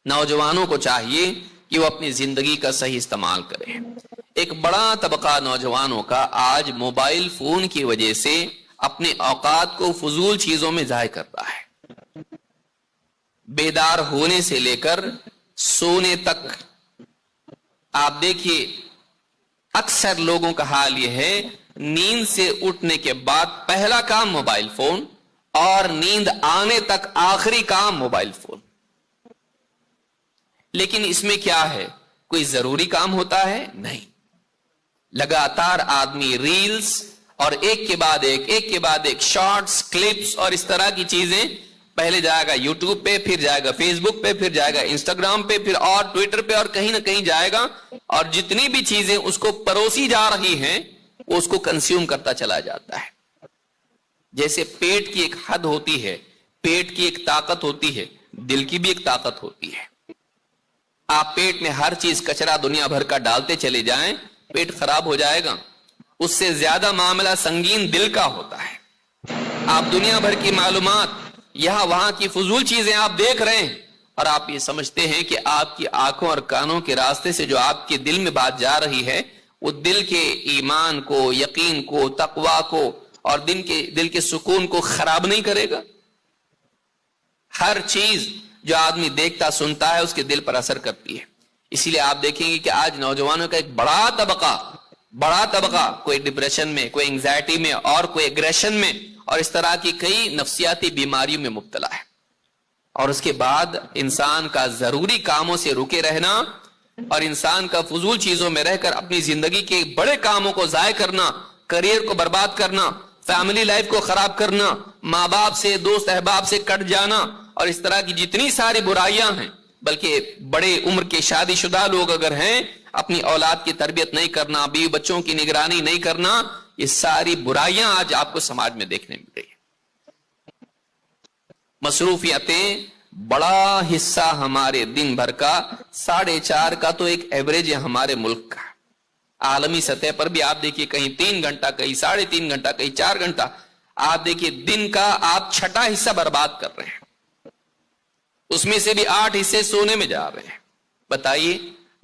نوجوانوں کو چاہیے کہ وہ اپنی زندگی کا صحیح استعمال کریں۔ ایک بڑا طبقہ نوجوانوں کا آج موبائل فون کی وجہ سے اپنے اوقات کو فضول چیزوں میں ضائع کر رہا ہے۔ بیدار ہونے سے لے کر سونے تک آپ دیکھیے اکثر لوگوں کا حال یہ ہے، نیند سے اٹھنے کے بعد پہلا کام موبائل فون، اور نیند آنے تک آخری کام موبائل فون۔ لیکن اس میں کیا ہے؟ کوئی ضروری کام ہوتا ہے؟ نہیں۔ لگاتار آدمی ریلز اور ایک کے بعد ایک شارٹس، کلپس اور اس طرح کی چیزیں، پہلے جائے گا یوٹیوب پہ، پھر جائے گا فیس بک پہ، پھر جائے گا انسٹاگرام پہ، پھر اور ٹویٹر پہ، اور کہیں نہ کہیں جائے گا، اور جتنی بھی چیزیں اس کو پروسی جا رہی ہیں وہ اس کو کنزیوم کرتا چلا جاتا ہے۔ جیسے پیٹ کی ایک حد ہوتی ہے، پیٹ کی ایک طاقت ہوتی ہے، دل کی بھی ایک طاقت ہوتی ہے۔ آپ پیٹ میں ہر چیز کچرا دنیا بھر کا ڈالتے چلے جائیں، پیٹ خراب ہو جائے گا۔ اس سے زیادہ معاملہ سنگین دل کا ہوتا ہے۔ آپ دنیا بھر کی معلومات، یہاں وہاں کی فضول چیزیں آپ دیکھ رہے ہیں، اور آپ یہ سمجھتے ہیں کہ آپ کی آنکھوں اور کانوں کے راستے سے جو آپ کے دل میں بات جا رہی ہے وہ دل کے ایمان کو، یقین کو، تقوی کو اور دل کے سکون کو خراب نہیں کرے گا؟ ہر چیز جو آدمی دیکھتا سنتا ہے اس کے دل پر اثر کرتی ہے۔ اسی لیے آپ دیکھیں گے کہ آج نوجوانوں کا ایک بڑا طبقہ کوئی ڈپریشن میں، کوئی انگزائٹی میں، اور کوئی ایگریشن میں، اور اس طرح کی کئی نفسیاتی بیماریوں میں مبتلا ہے۔ اور اس کے بعد انسان کا ضروری کاموں سے رکے رہنا اور انسان کا فضول چیزوں میں رہ کر اپنی زندگی کے بڑے کاموں کو ضائع کرنا، کریئر کو برباد کرنا، فیملی لائف کو خراب کرنا، ماں باپ سے، دوست احباب سے کٹ جانا، اور اس طرح کی جتنی ساری برائیاں ہیں، بلکہ بڑے عمر کے شادی شدہ لوگ اگر ہیں، اپنی اولاد کی تربیت نہیں کرنا، بیوی بچوں کی نگرانی نہیں کرنا، یہ ساری برائیاں آج آپ کو سماج میں دیکھنے مل رہی ہیں۔ مصروفیتیں بڑا حصہ ہمارے دن بھر کا 4.5 کا تو ایک ایوریج ہے ہمارے ملک کا۔ عالمی سطح پر بھی آپ دیکھیے کہیں 3 گھنٹہ، کہیں 3.5 گھنٹہ، کہیں 4 گھنٹہ، آپ دیکھیے دن کا آپ 6واں حصہ برباد کر رہے ہیں، اس میں سے بھی 8 حصے سونے میں جا رہے ہیں۔ بتائیے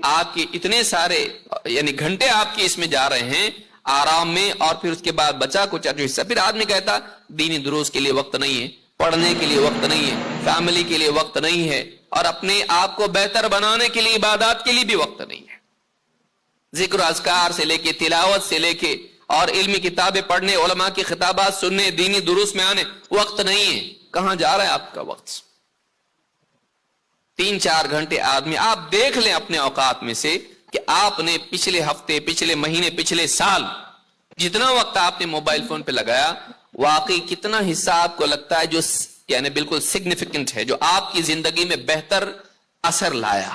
آپ کے اتنے سارے یعنی گھنٹے آپ کے اس میں جا رہے ہیں آرام میں، اور پھر اس کے بعد بچا کچھ جو حصہ، پھر آدمی کہتا دینی دروس کے لیے وقت نہیں ہے، پڑھنے کے لیے وقت نہیں ہے، فیملی کے لیے وقت نہیں ہے، اور اپنے آپ کو بہتر بنانے کے لیے، عبادات کے لیے بھی وقت نہیں ہے۔ ذکر و اذکار سے لے کے، تلاوت سے لے کے، اور علمی کتابیں پڑھنے، علماء کی خطابات سننے، دینی دروس میں آنے وقت نہیں ہے۔ کہاں جا رہا ہے آپ کا وقت؟ 3-4 گھنٹے آدمی، آپ دیکھ لیں اپنے اوقات میں سے کہ آپ نے پچھلے ہفتے، پچھلے مہینے، پچھلے سال جتنا وقت آپ نے موبائل فون پہ لگایا، واقعی کتنا حصہ آپ کو لگتا ہے جو یعنی بالکل سگنیفیکنٹ ہے، جو آپ کی زندگی میں بہتر اثر لایا،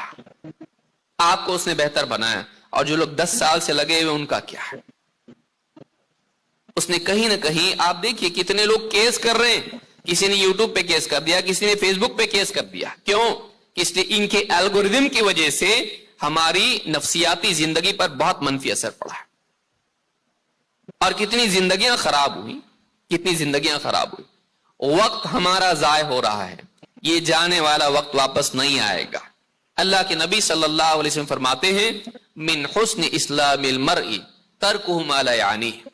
آپ کو اس نے بہتر بنایا؟ اور جو لوگ 10 سال سے لگے ہوئے ان کا کیا ہے؟ اس نے کہیں نہ کہیں، آپ دیکھیے کتنے لوگ کیس کر رہے ہیں، کسی نے یوٹیوب پہ کیس کر دیا، کسی نے فیس بک پہ کیس کر دیا۔ کیوں؟ اس لیے ان کے الگوریدم کی وجہ سے ہماری نفسیاتی زندگی پر بہت منفی اثر پڑا ہے، اور کتنی زندگیاں خراب ہوئی، کتنی زندگیاں خراب ہوئی۔ وقت ہمارا ضائع ہو رہا ہے، یہ جانے والا وقت واپس نہیں آئے گا۔ اللہ کے نبی صلی اللہ علیہ وسلم فرماتے ہیں، من حسن اسلام المرء ترکہ ما لا یعنیہ،